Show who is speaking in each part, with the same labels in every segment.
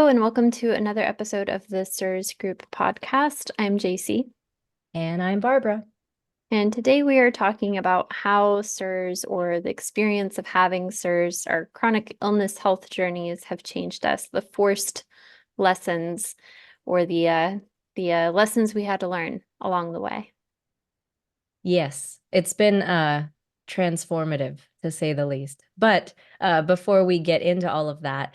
Speaker 1: Hello and welcome to another episode of the CIRS Group podcast. I'm Jacie,
Speaker 2: And I'm Barbara.
Speaker 1: and today we are talking about how CIRS or the experience of having CIRS, our chronic illness health journeys have changed us, the forced lessons or the lessons we had to learn along the way.
Speaker 2: Yes, it's been transformative to say the least. But before we get into all of that,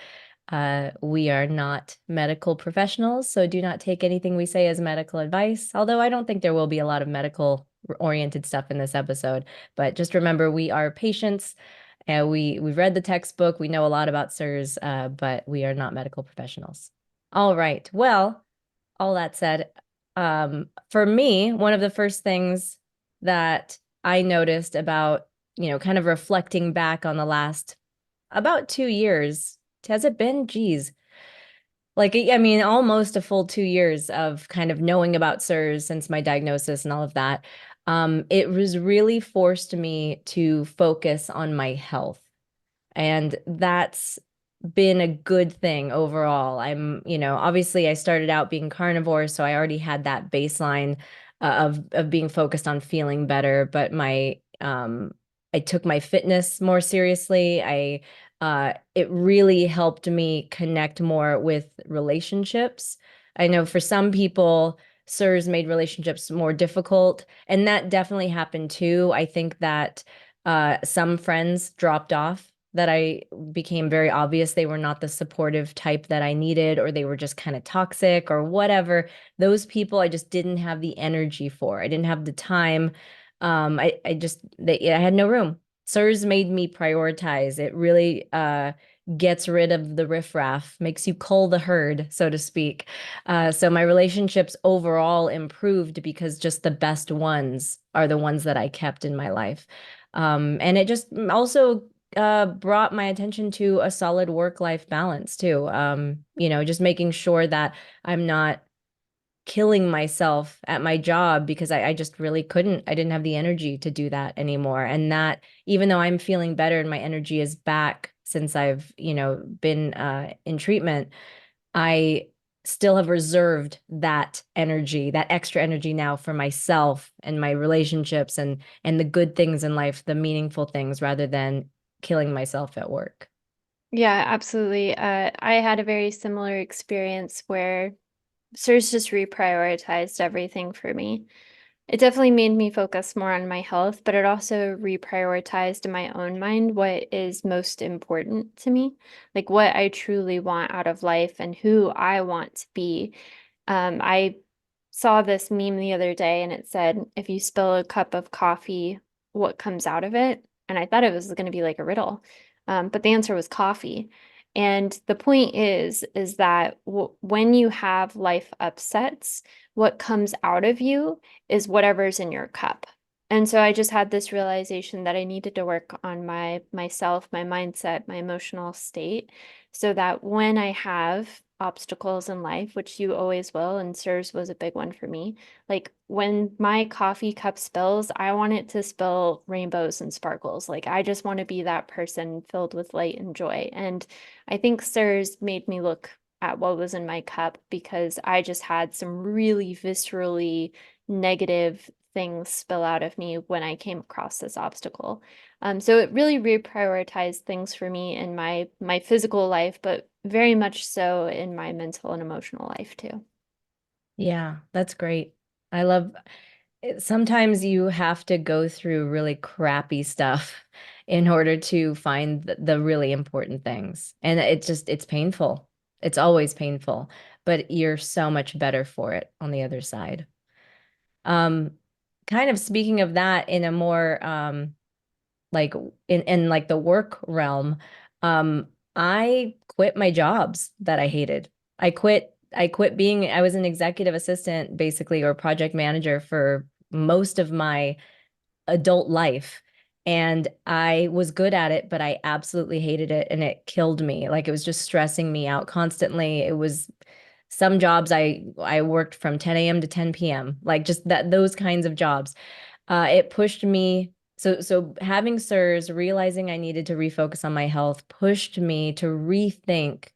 Speaker 2: we are not medical professionals, so do not take anything we say as medical advice. Although I don't think there will be a lot of medical oriented stuff in this episode. But just remember, we are patients. We've read the textbook. We know a lot about CIRS, but we are not medical professionals. All right. Well, all that said, for me, one of the first things that I noticed about, kind of reflecting back on the last about 2 years, has it been? Geez. Like, I mean, almost a full 2 years of kind of knowing about CIRS since my diagnosis and all of that. It was really forced me to focus on my health. And that's been a good thing overall. Obviously I started out being carnivore, so I already had that baseline of being focused on feeling better, but my I took my fitness more seriously. I It really helped me connect more with relationships. I know for some people CIRS made relationships more difficult, and that definitely happened too. I think that some friends dropped off that I became very obvious they were not the supportive type that I needed, or they were just kind of toxic or whatever. Those people I just didn't have the energy for. I didn't have the time. I had no room. CIRS made me prioritize. It really gets rid of the riffraff, makes you cull the herd, so to speak. So my relationships overall improved because just the best ones are the ones that I kept in my life. And it just also brought my attention to a solid work-life balance too. Just making sure that I'm not killing myself at my job because I just really couldn't. I didn't have the energy to do that anymore. And that even though I'm feeling better and my energy is back since I've, been in treatment, I still have reserved that energy, that extra energy now for myself and my relationships and the good things in life, the meaningful things rather than killing myself at work.
Speaker 1: Yeah, absolutely. I had a very similar experience where CIRS just reprioritized everything for me. It definitely made me focus more on my health, but it also reprioritized in my own mind what is most important to me, like what I truly want out of life and who I want to be. I saw this meme the other day and it said, if you spill a cup of coffee, what comes out of it? And I thought it was going to be like a riddle. But the answer was coffee. And the point is that when you have life upsets, what comes out of you is whatever's in your cup. And so I just had this realization that I needed to work on myself, my mindset, my emotional state, so that when I have obstacles in life, which you always will, and CIRS was a big one for me, like when my coffee cup spills, I want it to spill rainbows and sparkles. Like I just want to be that person filled with light and joy. And I think CIRS made me look at what was in my cup because I just had some really viscerally negative things spill out of me when I came across this obstacle. So it really reprioritized things for me in my physical life, but very much so in my mental and emotional life too.
Speaker 2: Yeah, that's great. I love Sometimes you have to go through really crappy stuff in order to find the really important things. And it's painful. It's always painful, but you're so much better for it on the other side. Um, Kind of speaking of that in a more like in like the work realm, um, I quit my jobs that I hated. I was an executive assistant basically or project manager for most of my adult life. And I was good at it, but I absolutely hated it and it killed me. Like it was just stressing me out constantly. It was some jobs I worked from 10 a.m. to 10 p.m. Like just those kinds of jobs. It pushed me. So having CIRS, realizing I needed to refocus on my health, pushed me to rethink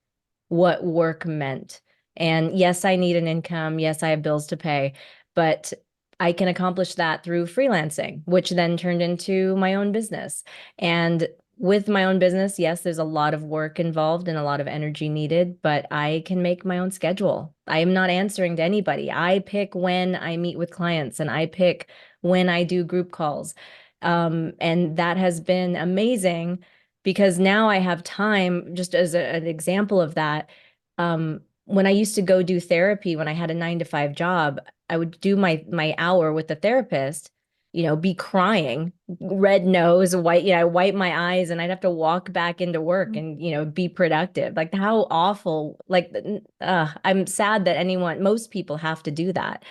Speaker 2: what work meant. And yes, I need an income. Yes, I have bills to pay, but I can accomplish that through freelancing, which then turned into my own business. And with my own business, yes, there's a lot of work involved and a lot of energy needed, but I can make my own schedule. I am not answering to anybody. I pick when I meet with clients and I pick when I do group calls. And that has been amazing because now I have time, just as an example of that. When I used to go do therapy, when I had a 9 to 5 job, I would do my hour with the therapist, be crying, red nose, white, I wipe my eyes and I'd have to walk back into work and, be productive. Like how awful, like I'm sad that most people have to do that.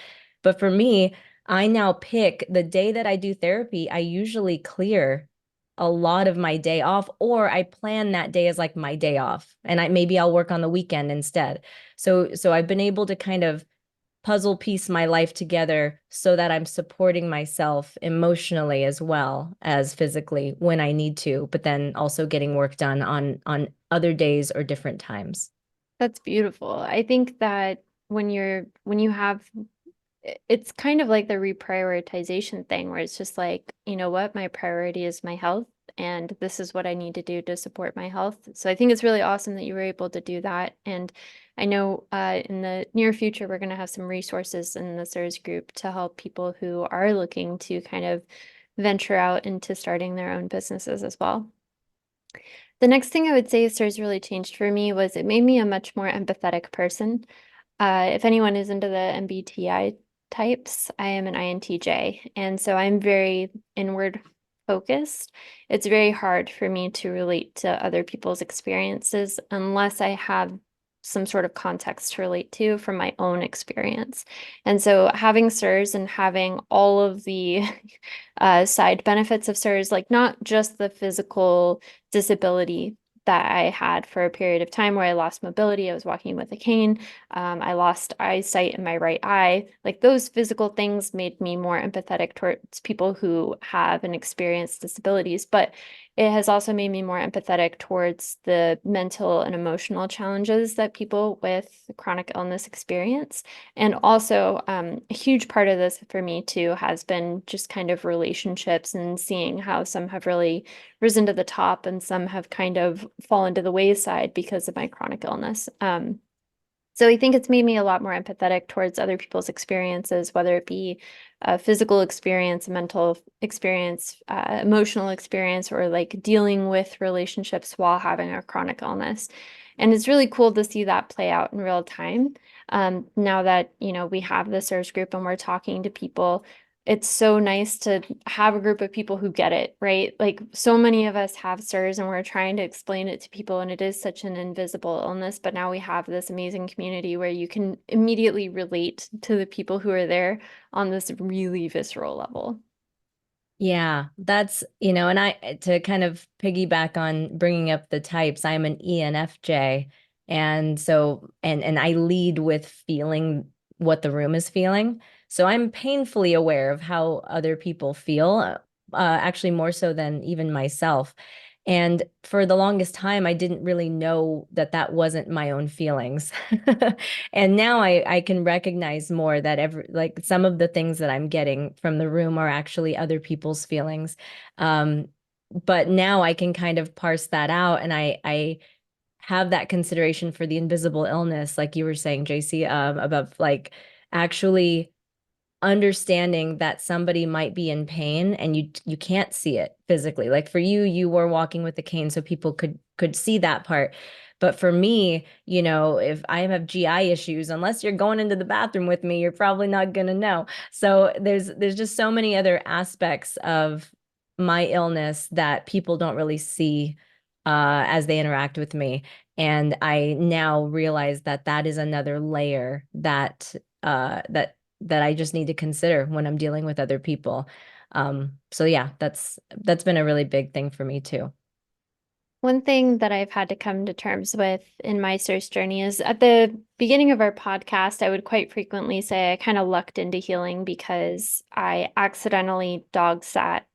Speaker 2: But for me, I now pick the day that I do therapy, I usually clear a lot of my day off, or I plan that day as like my day off. And maybe I'll work on the weekend instead. So I've been able to kind of puzzle piece my life together so that I'm supporting myself emotionally as well as physically when I need to, but then also getting work done on other days or different times.
Speaker 1: That's beautiful. I think that when you have it's kind of like the reprioritization thing where it's just like, you know what, my priority is my health, and this is what I need to do to support my health. So I think it's really awesome that you were able to do that. And I know in the near future, we're going to have some resources in the CIRS group to help people who are looking to kind of venture out into starting their own businesses as well. The next thing I would say CIRS really changed for me was it made me a much more empathetic person. If anyone is into the MBTI types, I am an INTJ, and so I'm very inward focused. It's very hard for me to relate to other people's experiences unless I have some sort of context to relate to from my own experience. And so having CIRS and having all of the side benefits of CIRS, like not just the physical disability that I had for a period of time where I lost mobility. I was walking with a cane. I lost eyesight in my right eye. Like those physical things made me more empathetic towards people who have and experience disabilities. But it has also made me more empathetic towards the mental and emotional challenges that people with chronic illness experience. And also, a huge part of this for me too has been just kind of relationships and seeing how some have really risen to the top and some have kind of fallen to the wayside because of my chronic illness. So I think it's made me a lot more empathetic towards other people's experiences, whether it be a physical experience, a mental experience, emotional experience, or like dealing with relationships while having a chronic illness. And it's really cool to see that play out in real time. Now that, we have the CIRS group and we're talking to people, it's so nice to have a group of people who get it, right? Like so many of us have CIRS and we're trying to explain it to people, and it is such an invisible illness, but now we have this amazing community where you can immediately relate to the people who are there on this really visceral level.
Speaker 2: Yeah, that's, and to kind of piggyback on bringing up the types, I'm an ENFJ. And so, and I lead with feeling what the room is feeling. So I'm painfully aware of how other people feel, actually more so than even myself. And for the longest time, I didn't really know that that wasn't my own feelings. And now I can recognize more that like some of the things that I'm getting from the room are actually other people's feelings. Um, but now I can kind of parse that out, and I have that consideration for the invisible illness, like you were saying, Jacie, about like actually understanding that somebody might be in pain and you can't see it physically. Like for you, you were walking with the cane so people could see that part. But for me, if I have GI issues, unless you're going into the bathroom with me, you're probably not gonna know. So there's just so many other aspects of my illness that people don't really see as they interact with me. And I now realize that that is another layer that I just need to consider when I'm dealing with other people. So yeah, that's been a really big thing for me too.
Speaker 1: One thing that I've had to come to terms with in my search journey is at the beginning of our podcast, I would quite frequently say I kind of lucked into healing because I accidentally dog sat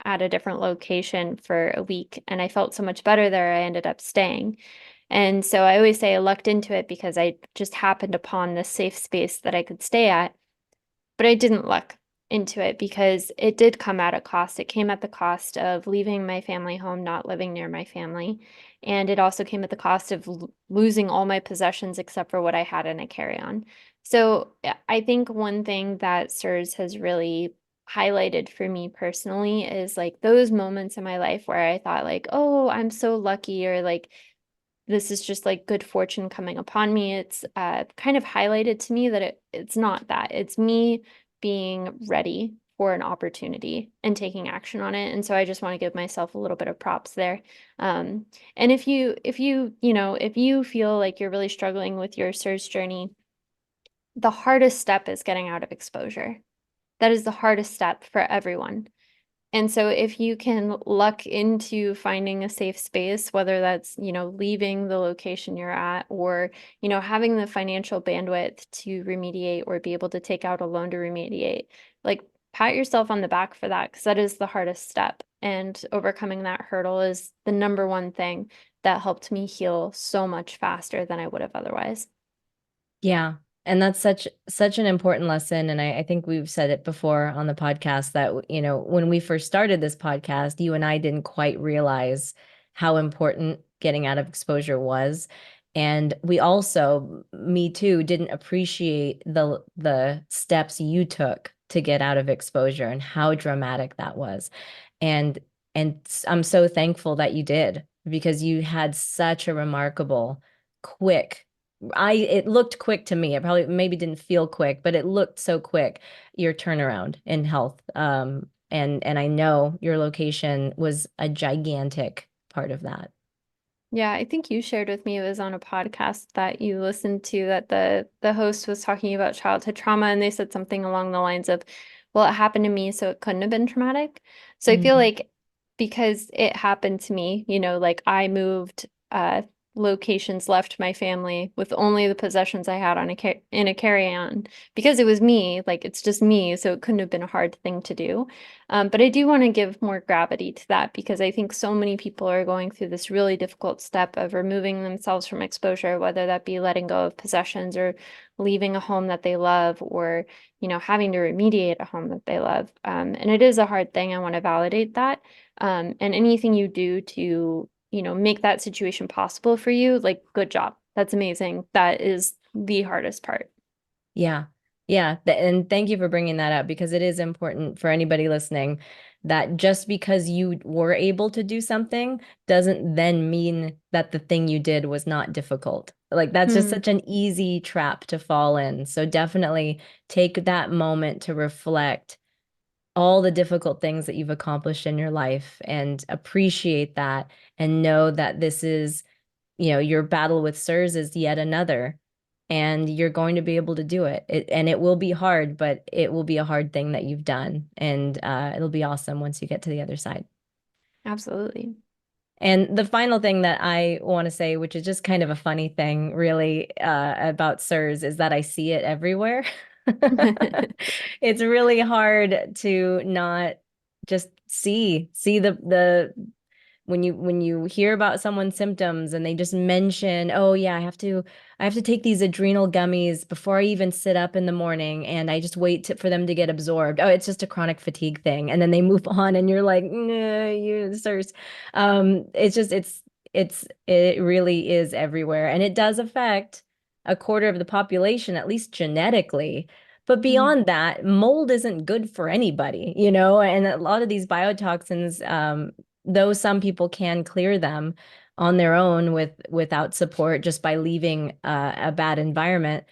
Speaker 1: at a different location for a week and I felt so much better there, I ended up staying. And so I always say I lucked into it because I just happened upon this safe space that I could stay at. But I didn't luck into it because it did come at a cost. It came at the cost of leaving my family home, not living near my family. And it also came at the cost of losing all my possessions except for what I had in a carry-on. So I think one thing that CIRS has really highlighted for me personally is like those moments in my life where I thought like, oh, I'm so lucky, or like this is just like good fortune coming upon me. It's kind of highlighted to me that it's not that. It's me being ready for an opportunity and taking action on it. And so I just want to give myself a little bit of props there. Um, and if you feel like you're really struggling with your SIRS journey, the hardest step is getting out of exposure. That is the hardest step for everyone. And so if you can luck into finding a safe space, whether that's, leaving the location you're at, or, having the financial bandwidth to remediate or be able to take out a loan to remediate, like pat yourself on the back for that, because that is the hardest step. And overcoming that hurdle is the number one thing that helped me heal so much faster than I would have otherwise.
Speaker 2: Yeah. And that's such an important lesson. And I think we've said it before on the podcast that, when we first started this podcast, you and I didn't quite realize how important getting out of exposure was. And we also, me too, didn't appreciate the steps you took to get out of exposure and how dramatic that was. And I'm so thankful that you did, because you had such a remarkable, quick, it looked quick to me. It probably maybe didn't feel quick, but it looked so quick, your turnaround in health. And I know your location was a gigantic part of that.
Speaker 1: Yeah, I think you shared with me it was on a podcast that you listened to that the host was talking about childhood trauma, and they said something along the lines of, well, it happened to me, so it couldn't have been traumatic. So I feel
Speaker 2: Mm.
Speaker 1: like because it happened to me, like I moved locations, left my family with only the possessions I had on in a carry-on because it was me, like it's just me, so it couldn't have been a hard thing to do. But I do want to give more gravity to that because I think so many people are going through this really difficult step of removing themselves from exposure, whether that be letting go of possessions or leaving a home that they love, or, having to remediate a home that they love. And it is a hard thing. I want to validate that. And anything you do to, make that situation possible for you, like, good job. That's amazing. That is the hardest part.
Speaker 2: Yeah. Yeah. And thank you for bringing that up, because it is important for anybody listening that just because you were able to do something doesn't then mean that the thing you did was not difficult. Like that's just
Speaker 1: Hmm.
Speaker 2: such an easy trap to fall in. So definitely take that moment to reflect all the difficult things that you've accomplished in your life and appreciate that, and know that this is, your battle with SIRS is yet another, and you're going to be able to do it. And it will be hard, but it will be a hard thing that you've done. And it'll be awesome once you get to the other side.
Speaker 1: Absolutely.
Speaker 2: And the final thing that I want to say, which is just kind of a funny thing, really, about SIRS, is that I see it everywhere. It's really hard to not just see the when you hear about someone's symptoms and they just mention, oh yeah, I have to take these adrenal gummies before I even sit up in the morning, and I just wait for them to get absorbed. Oh, it's just a chronic fatigue thing, and then they move on, and you're like, nah, you sirs. It's just it really is everywhere, and it does affect a quarter of the population, at least genetically. But
Speaker 1: Mm.
Speaker 2: beyond that, mold isn't good for anybody. And a lot of these biotoxins, though some people can clear them on their own without support just by leaving a bad environment,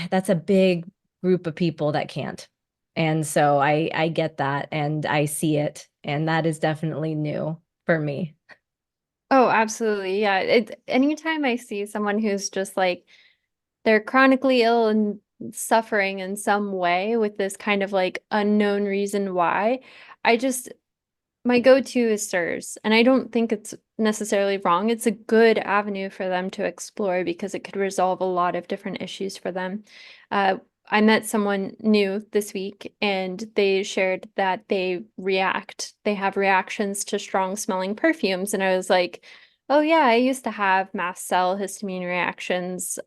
Speaker 2: that's a big group of people that can't. And so I get that and I see it, and that is definitely new for me.
Speaker 1: Oh, absolutely. Yeah. Anytime I see someone who's just like they're chronically ill and suffering in some way with this kind of like unknown reason why, I just my go-to is SIRS, and I don't think it's necessarily wrong. It's a good avenue for them to explore because it could resolve a lot of different issues for them. Uh, I met someone new this week, and they shared that they have reactions to strong smelling perfumes, and I was like, Oh yeah, I used to have mast cell histamine reactions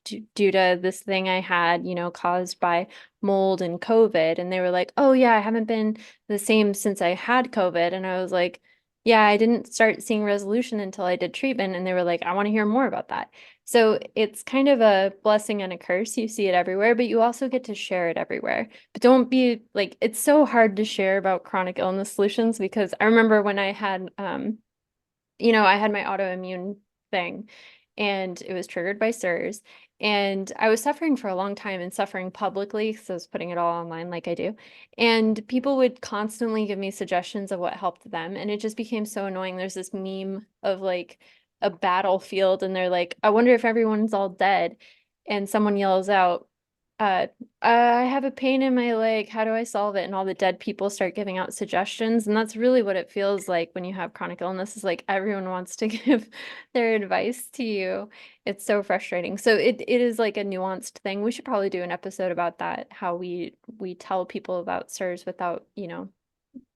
Speaker 1: due to this thing I had, caused by mold and COVID. And they were like, "Oh yeah, I haven't been the same since I had COVID." And I was like, "Yeah, I didn't start seeing resolution until I did treatment." And they were like, "I want to hear more about that." So it's kind of a blessing and a curse. You see it everywhere, but you also get to share it everywhere. But don't be like, it's so hard to share about chronic illness solutions because I remember when I had I had my autoimmune thing and it was triggered by CIRS. And I was suffering for a long time and suffering publicly because I was putting it all online like I do. And people would constantly give me suggestions of what helped them. And it just became so annoying. There's this meme of like a battlefield, and they're like, I wonder if everyone's all dead. And someone yells out, uh, I have a pain in my leg. How do I solve it? And all the dead people start giving out suggestions. And that's really what it feels like when you have chronic illness, is like everyone wants to give their advice to you. It's so frustrating. So it is like a nuanced thing. We should probably do an episode about that, how we tell people about CIRS without,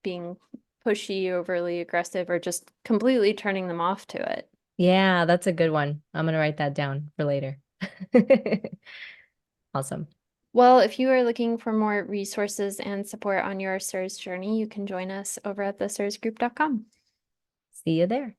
Speaker 1: being pushy, overly aggressive, or just completely turning them off to it.
Speaker 2: Yeah, that's a good one. I'm gonna write that down for later. Awesome.
Speaker 1: Well, if you are looking for more resources and support on your CIRS journey, you can join us over at the cirsgroup.com.
Speaker 2: See you there.